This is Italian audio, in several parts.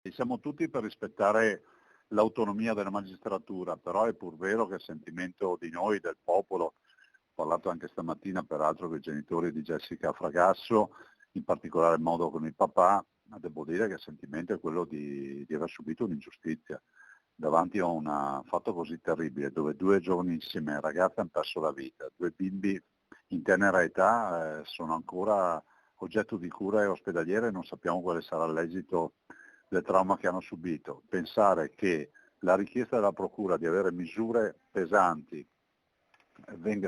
E siamo tutti per rispettare l'autonomia della magistratura, però è pur vero che il sentimento di noi, del popolo, ho parlato anche stamattina peraltro con i genitori di Jessica Fragasso, in particolare modo con il papà, ma devo dire che il sentimento è quello di aver subito un'ingiustizia davanti a un fatto così terribile, dove due giovanissime ragazze hanno perso la vita, due bimbi in tenera età sono ancora oggetto di cure ospedaliere e non sappiamo quale sarà l'esito del trauma che hanno subito. Pensare che la richiesta della Procura di avere misure pesanti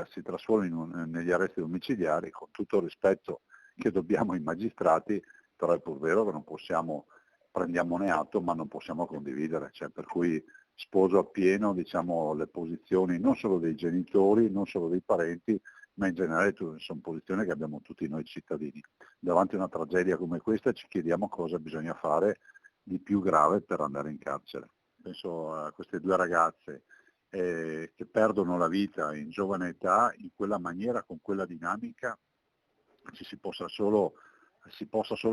si trasformi negli arresti domiciliari, con tutto il rispetto che dobbiamo ai magistrati, però è pur vero che non possiamo, prendiamone atto, ma non possiamo condividere, cioè, per cui sposo appieno diciamo, le posizioni non solo dei genitori, non solo dei parenti, ma in generale sono posizioni che abbiamo tutti noi cittadini. Davanti a una tragedia come questa ci chiediamo cosa bisogna fare di più grave per andare in carcere. Penso a queste due ragazze che perdono la vita in giovane età, in quella maniera, con quella dinamica, si possa solo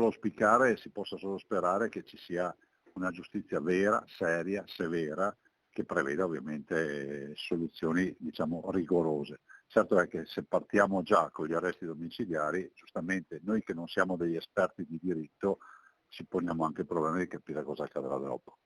auspicare e si possa solo sperare che ci sia una giustizia vera, seria, severa, che preveda ovviamente soluzioni diciamo, rigorose. Certo è che se partiamo già con gli arresti domiciliari, giustamente noi che non siamo degli esperti di diritto ci poniamo anche il problema di capire cosa accadrà dopo.